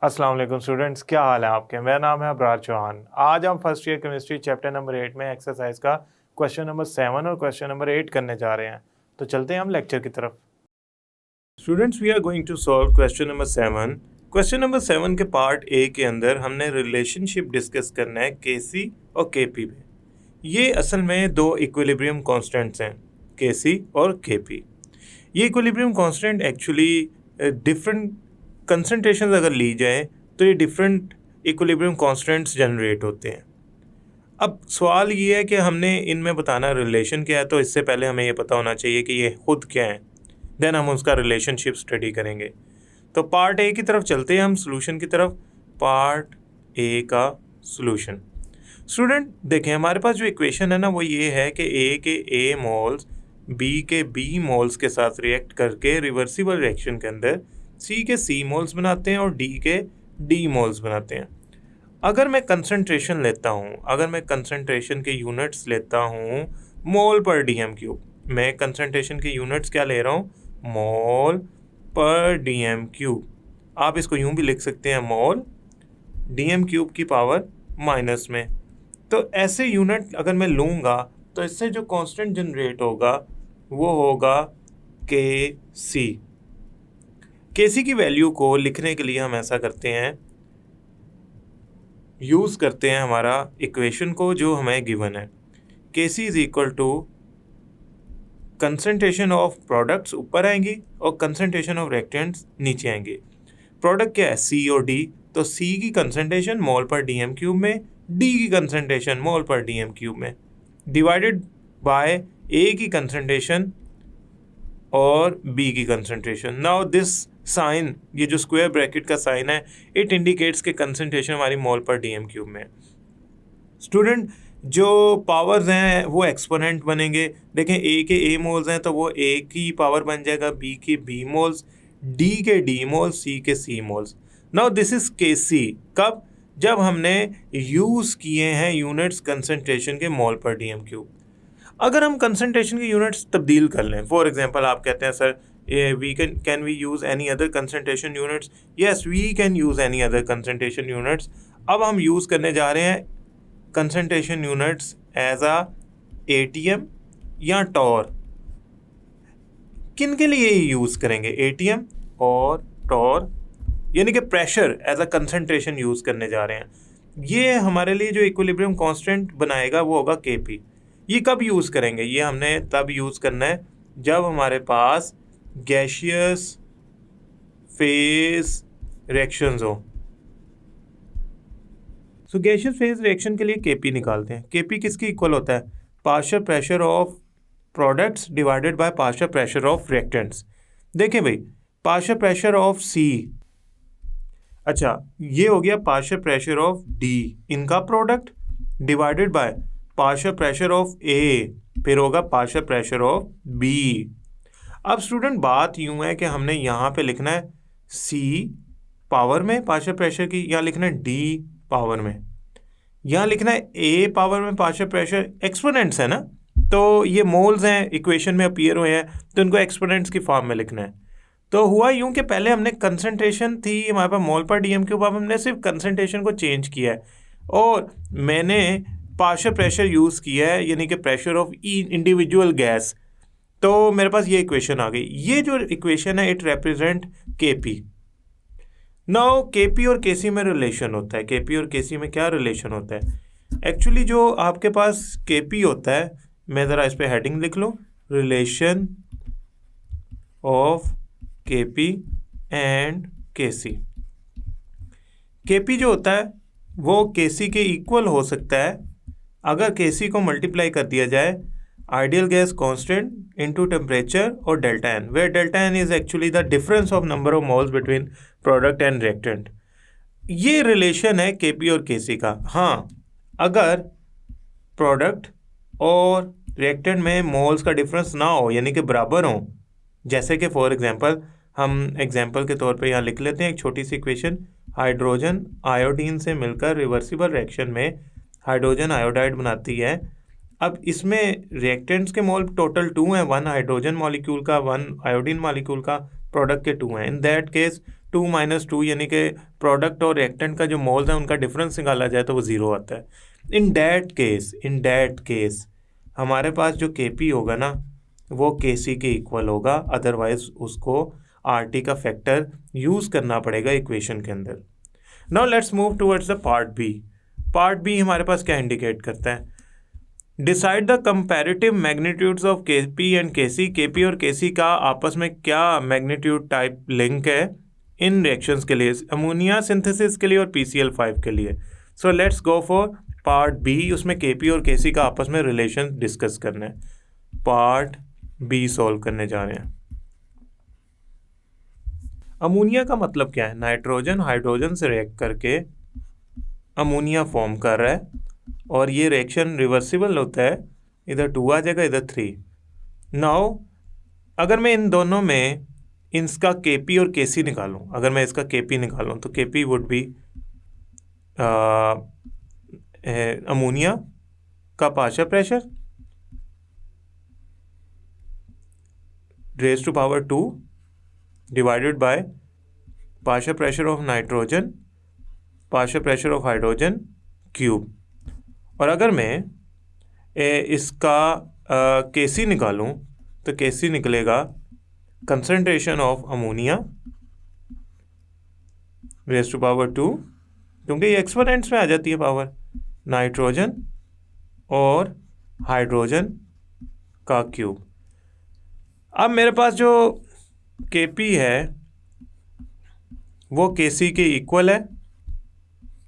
अस्सलाम वालेकुम स्टूडेंट्स, क्या हाल है आपके। मेरा नाम है अबरार चौहान। आज हम first year chemistry chapter number 8 में एक्सरसाइज का क्वेश्चन नंबर 7 और क्वेश्चन नंबर 8 करने जा रहे हैं। तो चलते हैं हम लेक्चर की तरफ। Students, we are going to solve question number 7। Question number 7 के पार्ट ए के अंदर हमने रिलेशनशिप डिस्कस करना है केसी और केपी में। ये असल में दो इक्विलिब्रियम कॉन्स्टेंट्स हैं, केसी और केपी। ये equilibrium constant actually different concentration अगर ली जाए तो ये डिफरेंट इक्विलिब्रियम कांस्टेंट्स जनरेट होते हैं। अब सवाल ये है कि हमने इनमें बताना रिलेशन क्या है, तो इससे पहले हमें ये पता होना चाहिए कि ये खुद क्या है, देन हम उसका रिलेशनशिप स्टडी करेंगे। तो पार्ट ए की तरफ चलते हैं हम, सोल्यूशन की तरफ। पार्ट ए का सोल्यूशन। स्टूडेंट देखें, हमारे पास जो इक्वेशन है ना वो ये है कि ए के ए मोल्स बी के बी मोल्स के साथ रिएक्ट करके रिवर्सिबल रिएक्शन के अंदर सी के सी मोल्स बनाते हैं और डी के डी मोल्स बनाते हैं। अगर मैं कंसंट्रेशन लेता हूँ, अगर मैं कंसंट्रेशन के यूनिट्स लेता हूँ मोल पर डी एम क्यूब, मैं कंसंट्रेशन के यूनिट्स क्या ले रहा हूँ, मोल पर डी एम क्यूब। आप इसको यूँ भी लिख सकते हैं, मोल डी एम क्यूब की पावर माइनस में। तो ऐसे यूनिट अगर मैं लूँगा तो इससे जो कांस्टेंट जनरेट होगा वो होगा के सी की वैल्यू को लिखने के लिए हम ऐसा करते हैं, यूज़ करते हैं हमारा इक्वेशन को जो हमें गिवन है। K C is equal to concentration of products ऊपर आएंगी और कंसंट्रेशन ऑफ रिएक्टेंट्स नीचे आएंगे। प्रोडक्ट क्या है, सी और डी, तो सी की कंसंट्रेशन मोल पर डी एम क्यूब में, डी की कंसंट्रेशन मोल पर डी एम क्यूब में, डिवाइडेड बाय ए की कंसंट्रेशन और बी की कंसंट्रेशन। नाउ दिस साइन, ये जो स्क्वायर ब्रैकेट का साइन है, इट इंडिकेट्स के कंसंट्रेशन हमारी मोल पर डी एम क्यूब में। स्टूडेंट, जो पावर्स हैं वो एक्सपोनेंट बनेंगे। देखें, ए के ए मोल्स हैं तो वो ए की पावर बन जाएगा, बी के बी मोल्स, डी के डी मोल्स, सी के सी मोल्स। नाउ दिस इज के सी। कब? जब हमने यूज़ किए हैं यूनिट्स कंसंट्रेशन के मोल पर डी एम क्यूब। अगर हम कंसंट्रेशन के यूनिट्स तब्दील कर लें, फॉर एग्जांपल आप कहते हैं sir we can we use any other concentration units. Yes, we can use any other concentration units. अब हम यूज़ करने जा रहे हैं concentration units as a atm या टॉर। किन के लिए यूज़ करेंगे, एटीएम और टॉर, यानी कि pressure as a concentration use करने जा रहे हैं। ये हमारे लिए जो इक्विलिब्रियम कांस्टेंट बनाएगा वो होगा केपी। ये कब यूज़ करेंगे, ये हमने तब यूज़ करना है जब हमारे पास गैसियस फेज रिएक्शंस हो। सो गैसियस फेज रिएक्शन के लिए केपी निकालते हैं। केपी किसकी इक्वल होता है, partial pressure of products divided by partial pressure of reactants. देखें भाई, पार्शियल प्रेशर ऑफ सी, अच्छा ये हो गया पार्शियल प्रेशर ऑफ डी, इनका product, divided by partial pressure of A, फिर होगा पार्शियल प्रेशर ऑफ बी। अब स्टूडेंट बात यूं है कि हमने यहाँ पे लिखना है सी पावर में पार्शियल प्रेशर की, या लिखना है डी पावर में, यहाँ लिखना है ए पावर में पार्शियल प्रेशर। एक्सपोनेंट्स है ना, तो ये मोल्स हैं, इक्वेशन में अपीयर हुए हैं, तो इनको एक्सपोनेंट्स की फॉर्म में लिखना है। तो हुआ यूं कि पहले हमने कंसंट्रेशन थी हमारे पास मोल पर डी एम क्यूब, अब हमने सिर्फ कंसंट्रेशन को चेंज किया है और मैंने पार्शियल प्रेशर यूज़ किया है, यानी कि प्रेशर ऑफ इंडिविजुअल गैस। तो मेरे पास ये इक्वेशन आ गई। ये जो इक्वेशन है it represent KP. Now KP और केसी में रिलेशन होता है। केपी और केसी में क्या रिलेशन होता है, एक्चुअली जो आपके पास केपी होता है, मैं ज़रा इस पर हेडिंग लिख लूँ, relation of KP and KC. KP जो होता है वो केसी के इक्वल हो सकता है अगर केसी को मल्टीप्लाई कर दिया जाए ideal gas constant into temperature और delta N, where delta N is actually the difference of number of moles between product and reactant. ये रिलेशन है केपी और केसी का। हाँ, अगर प्रोडक्ट और रिएक्टेंट में मोल्स का डिफरेंस ना हो, यानी कि बराबर हो, जैसे कि फॉर एग्जांपल हम एग्जांपल के तौर पे यहाँ लिख लेते हैं एक छोटी सी इक्वेशन, हाइड्रोजन आयोडीन से मिलकर रिवर्सिबल रिएक्शन में हाइड्रोजन आयोडाइड बनाती है। अब इसमें रिएक्टेंट्स के मोल टोटल 2 हैं, 1 हाइड्रोजन मॉलिक्यूल का, 1 आयोडीन मॉलिक्यूल का, प्रोडक्ट के 2 हैं। इन दैट केस 2 - 2 यानी कि प्रोडक्ट और रिएक्टेंट का जो मोल्स है उनका डिफरेंस निकाला जाए तो वो 0 आता है। इन दैट केस हमारे पास जो Kp होगा ना वो Kc के इक्वल होगा, अदरवाइज उसको RT का फैक्टर यूज़ करना पड़ेगा इक्वेशन के अंदर। Now let's move towards the part B. Part B हमारे पास क्या इंडिकेट करता है? Decide the comparative magnitudes of Kp and Kc। Kp और Kc का आपस में क्या मैग्नीट्यूड टाइप लिंक है इन रिएक्शंस के लिए, अमोनिया सिंथेसिस के लिए और PCl5 के लिए। So let's go for part B. उसमें Kp और Kc का आपस में रिलेशन डिस्कस करना है। पार्ट बी सॉल्व करने जा रहे हैं। अमोनिया का मतलब क्या है? नाइट्रोजन हाइड्रोजन से रिएक्ट करके अमोनिया फॉर्म कर रहा है और ये रिएक्शन रिवर्सिबल होता है, इधर 2 आ जाएगा इधर 3। नाउ अगर मैं इन दोनों में इसका Kp और Kc निकालूं, अगर मैं इसका Kp निकालूं तो Kp वुड बी अमोनिया का partial pressure raise to power 2 divided by partial pressure of nitrogen partial pressure of hydrogen cube. और अगर मैं इसका Kc निकालूं तो Kc निकलेगा concentration of ammonia raise to power 2, क्योंकि ये एक्सपोनेंट्स में आ जाती है पावर, नाइट्रोजन और हाइड्रोजन का क्यूब। अब मेरे पास जो Kp है वो Kc के इक्वल है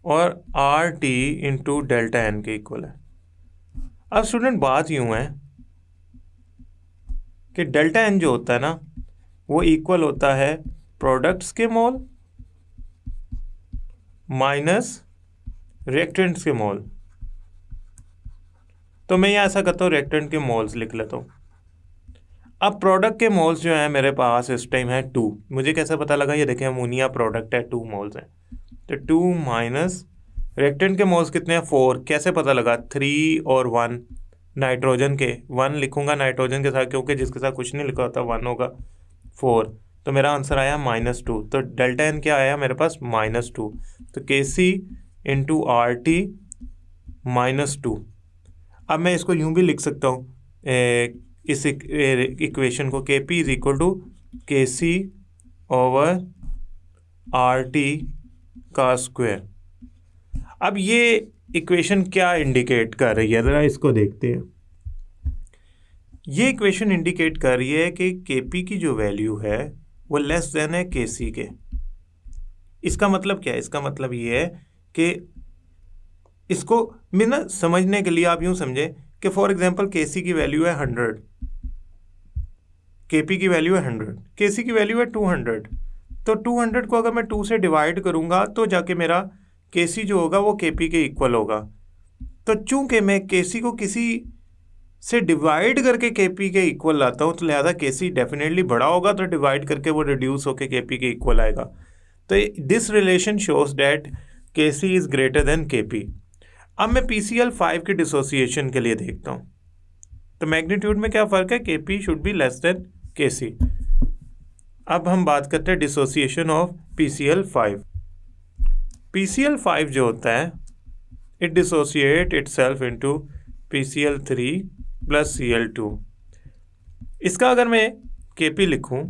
और RT इंटू डेल्टा एन के इक्वल है। अब स्टूडेंट बात यूँ है कि डेल्टा एन जो होता है ना वो इक्वल होता है प्रोडक्ट्स के मोल माइनस रिएक्टेंट्स के मोल। तो मैं यहाँ ऐसा करता हूँ, रिएक्टेंट के मोल्स लिख लेता हूँ। अब प्रोडक्ट के मोल्स जो है मेरे पास इस टाइम है 2। मुझे कैसे पता लगा? ये देखें अमोनिया प्रोडक्ट है, 2 मोल्स हैं, तो 2 माइनस रिएक्टेंट के मोल्स कितने हैं? 4। कैसे पता लगा? 3 और 1 नाइट्रोजन के 1 लिखूंगा नाइट्रोजन के साथ, क्योंकि जिसके साथ कुछ नहीं लिखा होता 1 होगा। 4, तो मेरा आंसर आया -2। तो डेल्टा एन क्या आया मेरे पास? -2। तो Kc इंटू RT -2। अब मैं इसको यूँ भी लिख सकता हूँ इस इक्वेशन को, Kp is equal to Kc over RT का स्क्वायर। अब ये इक्वेशन क्या इंडिकेट कर रही है, ज़रा इसको देखते हैं। ये इक्वेशन इंडिकेट कर रही है कि Kp की जो वैल्यू है वो लेस देन है Kc के। इसका मतलब क्या है? इसका मतलब ये है कि इसको मैं ना समझने के लिए आप यूँ समझें कि फॉर एग्जांपल Kc की वैल्यू है 100, Kp की वैल्यू है 100, Kc की वैल्यू है 200। तो 200 को अगर मैं 2 से डिवाइड करूँगा तो जाके मेरा Kc जो होगा वो Kp के इक्वल होगा। तो चूंकि मैं Kc को किसी से डिवाइड करके Kp के इक्वल लाता हूँ, तो लिहाजा Kc डेफिनेटली बड़ा होगा, तो डिवाइड करके वो रिड्यूस होकर Kp के इक्वल आएगा। तो this relation shows that Kc is greater than Kp। अब मैं PCl5 के डिसोसिएशन के लिए देखता हूँ, तो मैग्नीट्यूड में क्या फ़र्क है? Kp should be less than Kc। अब हम बात करते हैं डिसोसिएशन ऑफ PCl5। PCl5 जो होता है it dissociate itself into PCl3 plus Cl2। इसका अगर मैं Kp लिखूं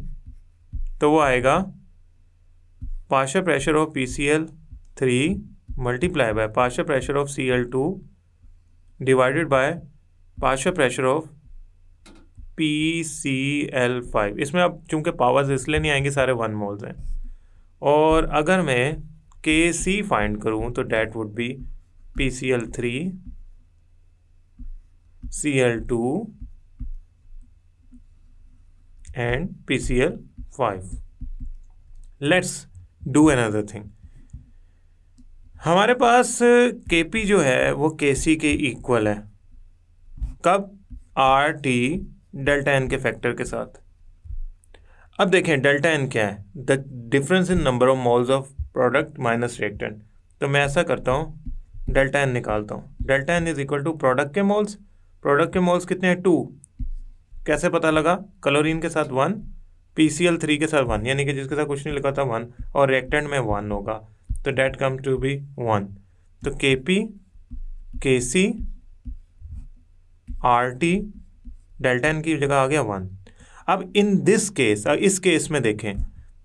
तो वो आएगा partial pressure of PCl3 multiply by partial pressure of Cl2 divided by partial pressure of PCl5। इसमें अब चूंकि पावर्स इसलिए नहीं आएंगी, सारे 1 मोल्स हैं। और अगर मैं Kc फाइंड करूं तो that would be PCl3 Cl2 and PCl5। Let's do another thing. हमारे पास Kp जो है वो Kc के इक्वल है, कब? RT डेल्टा एन के फैक्टर के साथ। अब देखें डेल्टा एन क्या है? The difference in number of moles of product minus reactant. तो मैं ऐसा करता हूँ, डेल्टा एन निकालता हूँ। Delta N is equal to product के मोल्स। प्रोडक्ट के मोल्स कितने हैं? 2। कैसे पता लगा? क्लोरीन के साथ 1, PCl3 के साथ 1, यानी कि जिसके साथ कुछ नहीं लिखा था 1, और रिएक्टेंट में 1 होगा, तो डेट कम टू बी 1। तो KP KC RT delta N की जगह आ गया 1। अब इन दिस केस, इस केस में देखें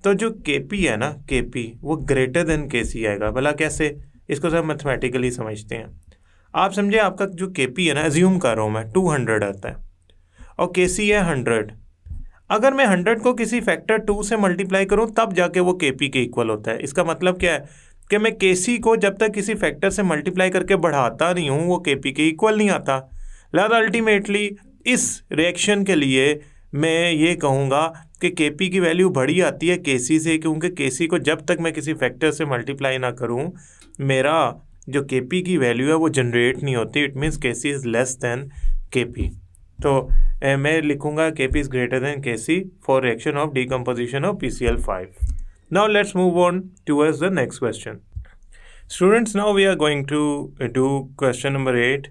तो जो KP है ना, KP वो ग्रेटर देन KC आएगा। भला कैसे, इसको सब मैथमेटिकली समझते हैं। आप समझे, आपका जो KP है ना, एज्यूम कर रहा हूँ मैं 200 आता है और KC है 100। अगर मैं 100 को किसी फैक्टर 2 से मल्टीप्लाई करूँ तब जाके वो KP के इक्वल होता है। इसका मतलब क्या है कि मैं KC को जब तक किसी फैक्टर से मल्टीप्लाई करके बढ़ाता नहीं हूँ वो KP के इक्वल नहीं आता। लिहाजा अल्टीमेटली इस रिएक्शन के लिए मैं ये कहूँगा कि KP की वैल्यू बड़ी आती है KC से, क्योंकि KC को जब तक मैं किसी फैक्टर से मल्टीप्लाई ना करूँ मेरा जो KP की वैल्यू है वो जनरेट नहीं होती। It means KC is less than KP। तो मैं लिखूँगा KP is greater than KC for reaction of decomposition of PCl5। Now let's move on towards the next question. Students, now we are going to do question number 8।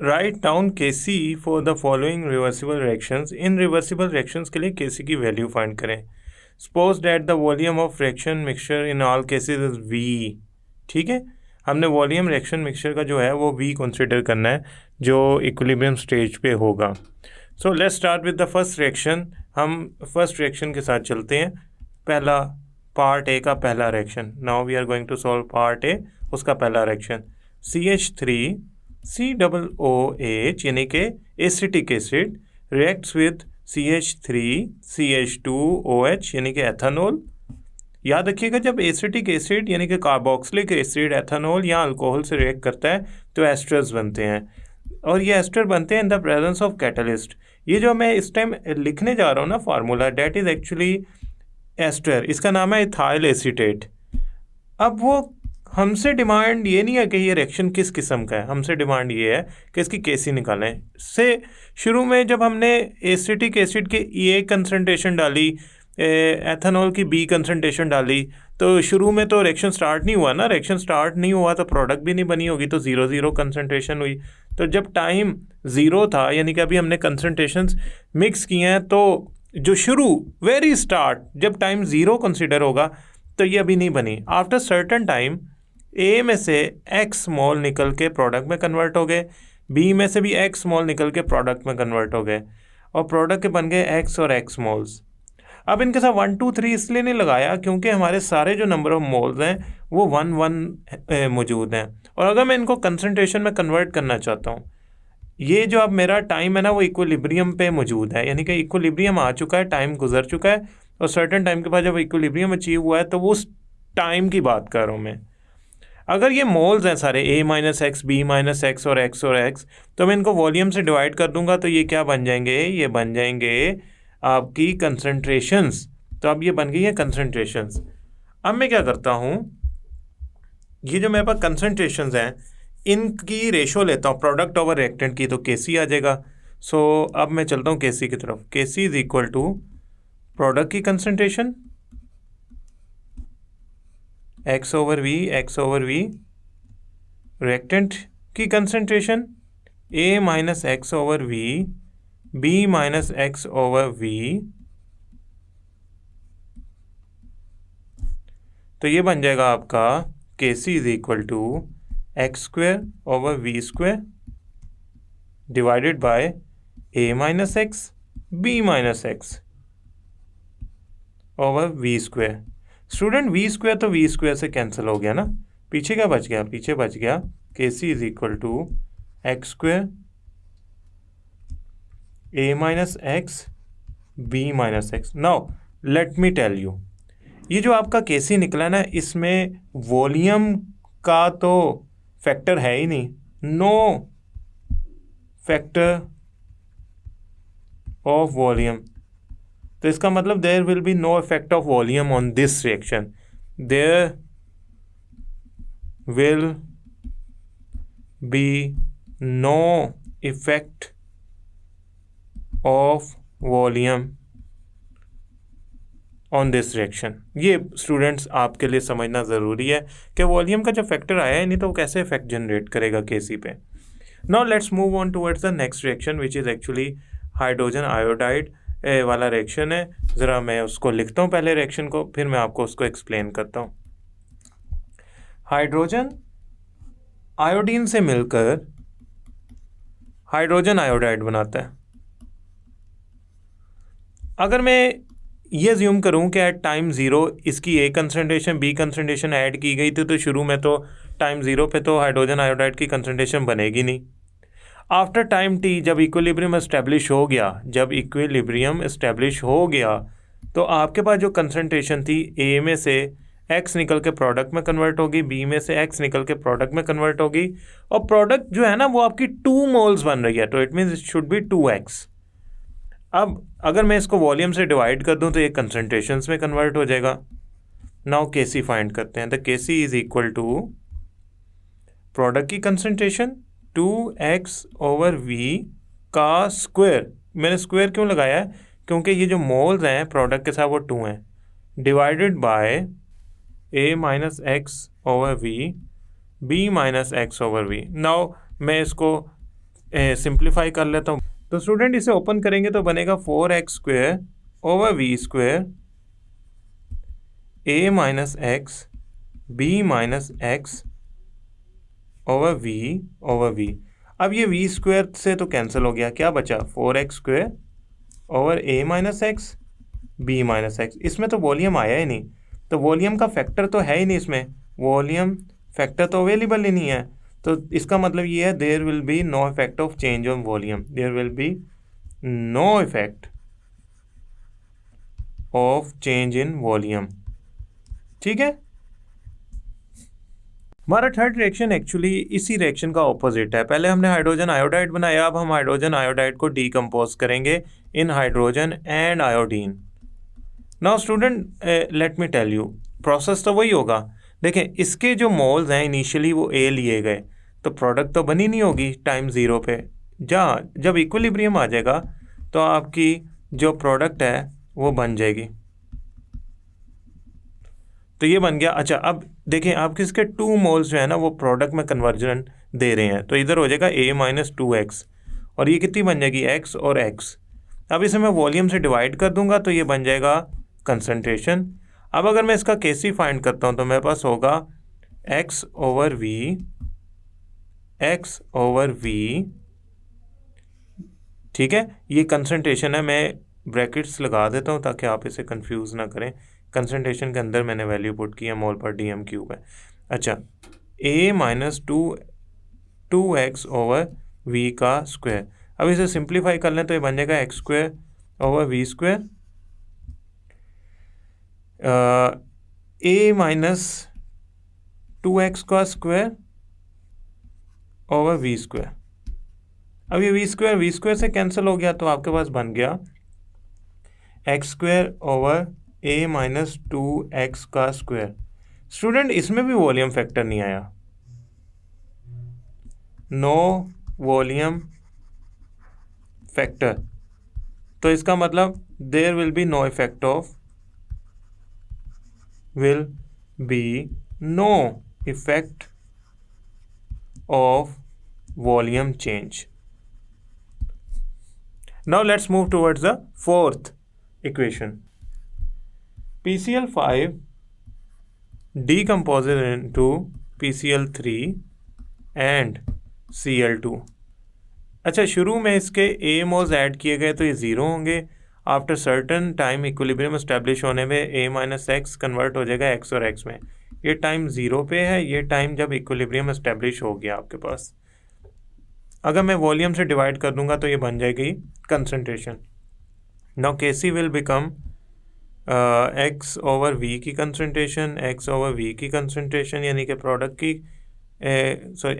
Write down KC for the following reversible reactions. In reversible reactions के लिए KC की value find करें। Suppose that the volume of reaction mixture in all cases is V। ठीक है, हमने volume reaction mixture का जो है वो V कंसिडर करना है जो इक्विलिब्रियम स्टेज पे होगा। So let's start with the first reaction. हम फर्स्ट रिएक्शन के साथ चलते हैं। पहला पार्ट A का पहला reaction. Now we are going to solve part A, उसका पहला रिएक्शन CH3 COOH यानी कि acetic acid reacts with CH3 CH2OH यानी कि एथेनॉल। याद रखिएगा, जब एसिटिक एसिड यानी कि कार्बोक्सिलिक एसिड एथेनॉल या अल्कोहल से रिएक्ट करता है तो एस्टर्स बनते हैं, और ये एस्टर बनते हैं in the presence of catalyst. ये जो मैं इस टाइम लिखने जा रहा हूँ ना formula, that is actually ester, इसका नाम है इथाइल एसीटेट। अब वो हमसे डिमांड ये नहीं है कि ये रिएक्शन किस किस्म का है, हमसे डिमांड ये है कि इसकी KC निकालें। से शुरू में जब हमने एसिटिक एसिड के A कंसनट्रेशन डाली, एथेनॉल की B कंसनट्रेशन डाली, तो शुरू में तो रिएक्शन स्टार्ट नहीं हुआ ना। रिएक्शन स्टार्ट नहीं हुआ तो प्रोडक्ट भी नहीं बनी होगी, तो 0-0 कंसनट्रेशन हुई। तो जब टाइम 0 था, यानी कि अभी हमने कंसनट्रेशंस मिक्स किए हैं, तो जो शुरू वेरी स्टार्ट जब टाइम 0 कंसिडर होगा तो ये अभी नहीं बनी। आफ्टर सर्टन टाइम A में से X मोल निकल के प्रोडक्ट में कन्वर्ट हो गए, B में से भी X मोल निकल के प्रोडक्ट में कन्वर्ट हो गए, और प्रोडक्ट के बन गए X और X मोल्स। अब इनके साथ 1 2 3 इसलिए नहीं लगाया क्योंकि हमारे सारे जो नंबर ऑफ मोल्स हैं वो 1 मौजूद हैं, और अगर मैं इनको कंसनट्रेशन में कन्वर्ट करना चाहता हूँ, ये जो अब मेरा टाइम है ना वो इक्विलिब्रियम पे मौजूद है, यानी कि इक्विलिब्रियम आ चुका है, टाइम गुजर चुका है, और सर्टेन टाइम के बाद जब इक्विलिब्रियम अचीव हुआ है तो वो उस टाइम की बात कर रहा हूँ मैं। अगर ये मोल्स हैं सारे A-X B-X और X, तो मैं इनको वॉल्यूम से डिवाइड कर दूंगा तो ये क्या बन जाएंगे, ये बन जाएंगे आपकी कंसनट्रेशंस। तो अब ये बन गई है कंसनट्रेशंस। अब मैं क्या करता हूँ, ये जो मेरे पास कंसनट्रेशंस हैं इनकी रेशो लेता हूँ प्रोडक्ट ओवर रिएक्टेंट की, तो KC आ जाएगा। सो अब मैं चलता हूँ KC की तरफ। KC is equal to product की concentration X over V, reactant की concentration A-X over V, B-X over V। तो ये बन जाएगा आपका KC is equal to X² over V² divided by A-X B-X over V²। Student V² तो V² से cancel हो गया ना, पीछे क्या बच गया, पीछे बच गया KC is equal to X² A-X B-X। Now let me tell you, ये जो आपका KC निकला है ना, इसमें वॉल्यूम का तो फैक्टर है ही नहीं, नो फैक्टर ऑफ वॉल्यूम। तो इसका मतलब there will be no effect of volume on this reaction, there will be no effect of volume on this reaction. ये स्टूडेंट्स आपके लिए समझना ज़रूरी है कि वॉल्यूम का जो फैक्टर आया है नहीं तो वो कैसे इफेक्ट जनरेट करेगा KC पे। Now let's move on towards the next reaction which is actually hydrogen iodide वाला रिएक्शन है। ज़रा मैं उसको लिखता हूँ पहले रिएक्शन को, फिर मैं आपको उसको एक्सप्लेन करता हूँ। हाइड्रोजन आयोडीन से मिलकर हाइड्रोजन आयोडाइड बनाता है। अगर मैं ये अज्यूम करूँ कि एट टाइम ज़ीरो इसकी ए कंसनट्रेशन बी कंसनट्रेशन ऐड की गई थी, तो शुरू में तो टाइम ज़ीरो पे तो हाइड्रोजन आयोडाइड की कंसनट्रेशन बनेगी नहीं। आफ्टर टाइम टी जब इक्विलिब्रियम इस्टेब्लिश हो गया, तो आपके पास जो कंसनट्रेशन थी ए में से एक्स निकल के प्रोडक्ट में कन्वर्ट होगी, बी में से एक्स निकल के प्रोडक्ट में कन्वर्ट होगी, और प्रोडक्ट जो है ना वो आपकी 2 मोल्स बन रही है, तो it means it should be 2x। अब अगर मैं इसको वॉल्यूम से डिवाइड कर दूं तो ये कंसनट्रेशंस में कन्वर्ट हो जाएगा। नाउ केसी फाइंड करते हैं। The KC is equal to product की कंसनट्रेशन 2x/v का स्क्वायर। मैंने स्क्वायर क्यों लगाया है? क्योंकि ये जो मोल्स हैं प्रोडक्ट के साथ वो 2 हैं, divided by a-x/v b-x/v। Now मैं इसको सिंप्लीफाई कर लेता हूँ। तो स्टूडेंट इसे ओपन करेंगे तो बनेगा 4x² a-x b-x/v। अब ये v² से तो कैंसिल हो गया, क्या बचा? 4x² a-x b-x। इसमें तो वॉल्यूम आया ही नहीं, तो वॉल्यूम का फैक्टर तो है ही नहीं इसमें, वॉल्यूम फैक्टर तो अवेलेबल ही नहीं है। तो इसका मतलब ये है there will be no effect of change on volume, there will be no effect of change in volume. ठीक है। हमारा थर्ड रिएक्शन एक्चुअली इसी रिएक्शन का ऑपोजिट है। पहले हमने हाइड्रोजन आयोडाइड बनाया, अब हम हाइड्रोजन आयोडाइड को डीकम्पोज करेंगे in hydrogen and iodine. Now student let me tell you, process तो वही होगा। देखें इसके जो मोल्स हैं इनिशियली वो ए लिए गए, तो प्रोडक्ट तो बनी नहीं होगी टाइम ज़ीरो पे। जब इक्विलिब्रियम आ जाएगा तो आपकी जो प्रोडक्ट है वो बन जाएगी। तो ये बन गया। अच्छा अब देखें आप किसके 2 मोल्स जो है ना वो प्रोडक्ट में कन्वर्जन दे रहे हैं, तो इधर हो जाएगा a-2x और ये कितनी बन जाएगी? x और x। अब इसे मैं वॉल्यूम से डिवाइड कर दूंगा तो ये बन जाएगा कंसनट्रेशन। अब अगर मैं इसका केसी फाइंड करता हूँ तो मेरे पास होगा x/v। ठीक है, ये कंसनट्रेशन है, मैं ब्रैकेट्स लगा देता हूँ ताकि आप इसे कंफ्यूज ना करें। कंसनट्रेशन के अंदर मैंने वैल्यू पुट की है, मोल पर dm³ है। अच्छा a-2x/v का स्क्वायर। अब इसे सिंप्लीफाई कर लें तो ये बन जाएगा x²/v², a-2x का स्क्वायर ओवर v²। अब ये v² से कैंसिल हो गया तो आपके पास बन गया x² का स्क्वायर। स्टूडेंट इसमें भी वॉल्यूम फैक्टर नहीं आया, नो वॉल्यूम फैक्टर, तो इसका मतलब there will be no effect of volume change. Now let's move towards the fourth equation. PCl5 decomposes into PCl3 and Cl2। अच्छा शुरू में इसके A मोल्स ऐड किए गए तो ये ज़ीरो होंगे। After certain time equilibrium establish होने में a-x कन्वर्ट हो जाएगा x और x में। ये टाइम ज़ीरो पे है, ये टाइम जब इक्विलिब्रियम एस्टेब्लिश हो गया आपके पास। अगर मैं वॉल्यूम से डिवाइड कर दूंगा तो ये बन जाएगी concentration. Now KC will become x/v की कंसनट्रेशन, x/v की कंसनट्रेशन यानी कि प्रोडक्ट की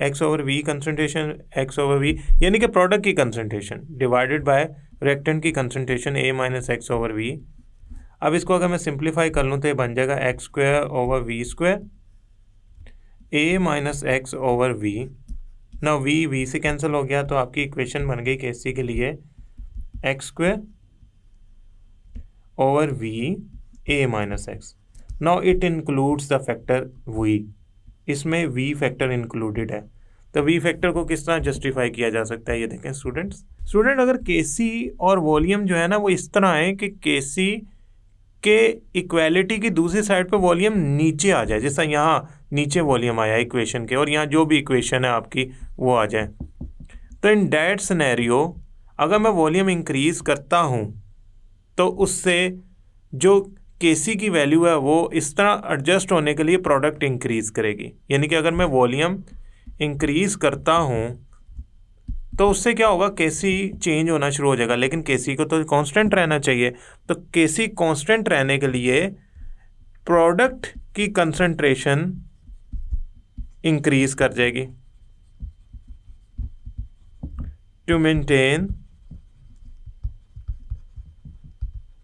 x/v कंसनट्रेशन, x/v यानी कि प्रोडक्ट की कंसनट्रेशन डिवाइडेड बाय रिएक्टेंट की कंसनट्रेशन a-x/v। अब इसको अगर मैं सिंप्लीफाई कर लूँ तो ये बन जाएगा x²/v², a-x/v। ना v से कैंसिल हो गया तो आपकी इक्वेशन बन गई केसी के लिए x²/v a-x। Now it includes the factor v, इसमें v फैक्टर इंक्लूडेड है। तो तो वी फैक्टर को किस तरह जस्टिफाई किया जा सकता है ये देखें स्टूडेंट अगर केसी और वॉल्यूम जो है ना वो इस तरह है कि केसी के इक्वालिटी की दूसरी साइड पे वॉल्यूम नीचे आ जाए, जैसा यहाँ नीचे वॉल्यूम आया इक्वेशन के, और यहाँ जो भी इक्वेशन है आपकी वो आ जाए। तो इन दैट सिनेरियो अगर मैं वॉल्यूम इंक्रीज करता हूँ तो उससे जो केसी की वैल्यू है वो इस तरह एडजस्ट होने के लिए प्रोडक्ट इंक्रीज करेगी। यानी कि अगर मैं वॉल्यूम इंक्रीज करता हूँ तो उससे क्या होगा, केसी चेंज होना शुरू हो जाएगा, लेकिन केसी को तो कांस्टेंट रहना चाहिए। तो केसी कांस्टेंट रहने के लिए प्रोडक्ट की कंसंट्रेशन इंक्रीज कर जाएगी to maintain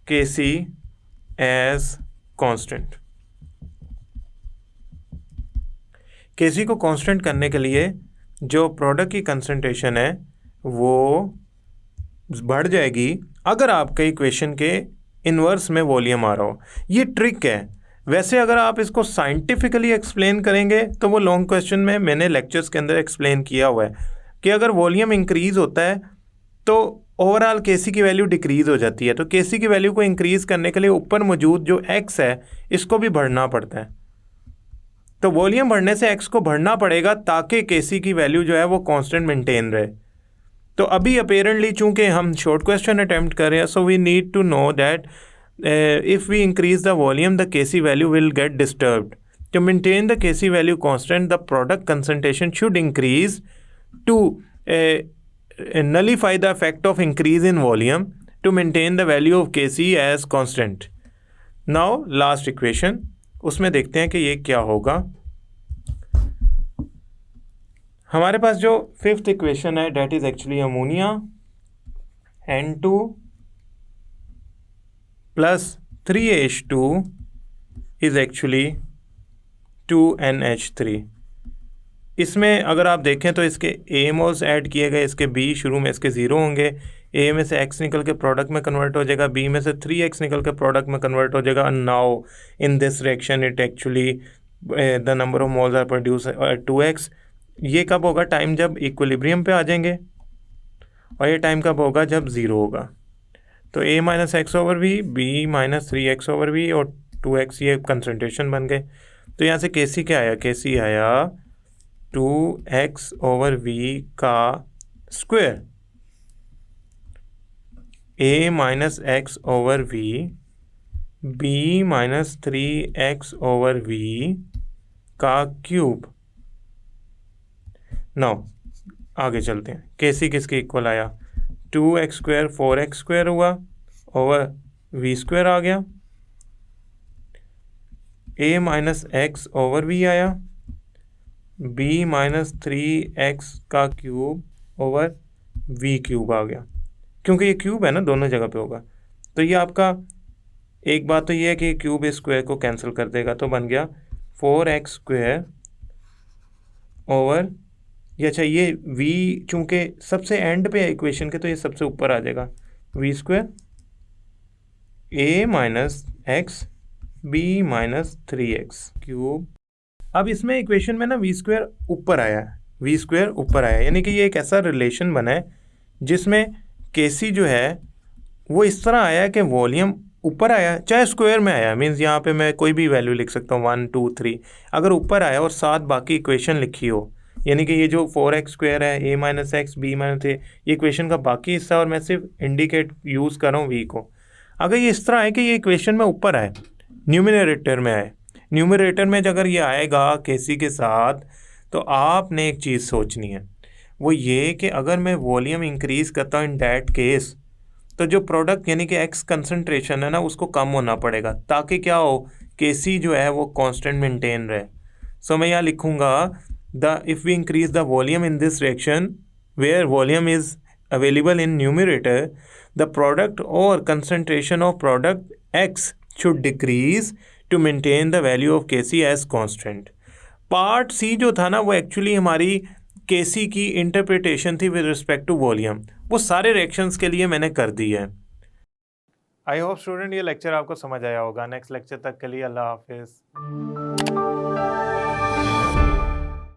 KC as constant. KC को कांस्टेंट करने के लिए जो प्रोडक्ट की कंसंट्रेशन है वो बढ़ जाएगी अगर आपके इक्वेशन के इन्वर्स में वॉल्यूम आ रहा हो। ये ट्रिक है। वैसे अगर आप इसको साइंटिफिकली एक्सप्लेन करेंगे तो वो लॉन्ग क्वेश्चन में मैंने लेक्चर्स के अंदर एक्सप्लेन किया हुआ है कि अगर वॉल्यूम इंक्रीज होता है तो ओवरऑल केसी की वैल्यू डिक्रीज हो जाती है। तो केसी की वैल्यू को इंक्रीज करने के लिए ऊपर मौजूद जो एक्स है इसको भी बढ़ना पड़ता है। तो वॉल्यूम बढ़ने से एक्स को बढ़ना पड़ेगा ताकि केसी की वैल्यू जो है वो कांस्टेंट मेंटेन रहे। तो अभी अपेरेंटली चूंकि हम शॉर्ट क्वेश्चन अटेम्प्ट कर रहे हैं, so we need to know that if we increase the volume the KC value will get disturbed. To maintain the KC value constant the product concentration should increase to nullify the effect of increase in volume to maintain the value of Kc as constant. Now last equation, उसमें देखते हैं कि ये क्या होगा। हमारे पास जो फिफ्थ इक्वेशन है that is actually ammonia N2 plus 3H2 is actually 2NH3। इसमें अगर आप देखें तो इसके ए मोल्स ऐड किए गए, इसके बी शुरू में इसके ज़ीरो होंगे, ए में से एक्स निकल के प्रोडक्ट में कन्वर्ट हो जाएगा, बी में से 3x निकल के प्रोडक्ट में कन्वर्ट हो जाएगा। Now in this reaction it actually the number of moles are produce 2x। ये कब होगा, टाइम जब इक्विलिब्रियम पे आ जाएंगे, और ये टाइम कब होगा, जब ज़ीरो होगा। तो a minus x over v, b minus 3x over v और 2x ये कंसंट्रेशन बन गए। तो यहाँ से केसी क्या आया, केसी आया 2x ओवर v का square, a minus x over v, b minus 3x over v का क्यूब। नाउ आगे चलते हैं, केसी किसके इक्वल आया, 2x स्क्वायर 4x स्क्वायर हुआ ओवर v स्क्वायर आ गया, a minus x over v आया, b माइनस 3x का क्यूब ओवर v क्यूब आ गया, क्योंकि ये क्यूब है ना दोनों जगह पे होगा। तो ये आपका एक बात तो ये है कि क्यूब इस स्क्वायर को कैंसिल कर देगा, तो बन गया 4x स्क्वायर ओवर ये, अच्छा ये v चूँकि सबसे एंड पे है इक्वेशन के तो ये सबसे ऊपर आ जाएगा, v square a minus x b minus 3x cube. अब इसमें इक्वेशन में ना वी स्क्वायर ऊपर आया है, वी स्क्वायर ऊपर आया, यानी कि ये एक ऐसा रिलेशन बना है जिसमें केसी जो है वो इस तरह आया है कि वॉल्यूम ऊपर आया, चाहे स्क्वायर में आया, मीन्स यहाँ पे मैं कोई भी वैल्यू लिख सकता हूँ 1 2 3, अगर ऊपर आया और साथ बाकी इक्वेशन लिखी हो, यानी कि ये जो 4x स्क्वायर है, a minus x b minus a, ये इक्वेशन का बाकी हिस्सा, और मैं सिर्फ इंडिकेट यूज़ कर रहा हूँ v को। अगर ये इस तरह है कि ये इक्वेशन में ऊपर आए, न्यूमिनेटर में आए, न्यूमरेटर में अगर ये आएगा केसी के साथ, तो आपने एक चीज़ सोचनी है, वो ये कि अगर मैं वॉल्यूम इंक्रीज़ करता हूँ इन डैट केस, तो जो प्रोडक्ट यानी कि एक्स कंसंट्रेशन है ना उसको कम होना पड़ेगा, ताकि क्या हो, केसी जो है वो कांस्टेंट मेंटेन रहे। सो मैं यहाँ लिखूँगा the if we increase the volume in this reaction where volume is available in numerator, the product और concentration of product x should decrease to maintain the value of KC as constant. Part C जो था ना वो actually हमारी केसी की interpretation थी with respect to volume, वो सारे रिएक्शंस के लिए मैंने कर दी है। आई होप स्टूडेंट ये लेक्चर आपको समझ आया होगा। नेक्स्ट लेक्चर तक के लिए अल्लाह हाफिज़।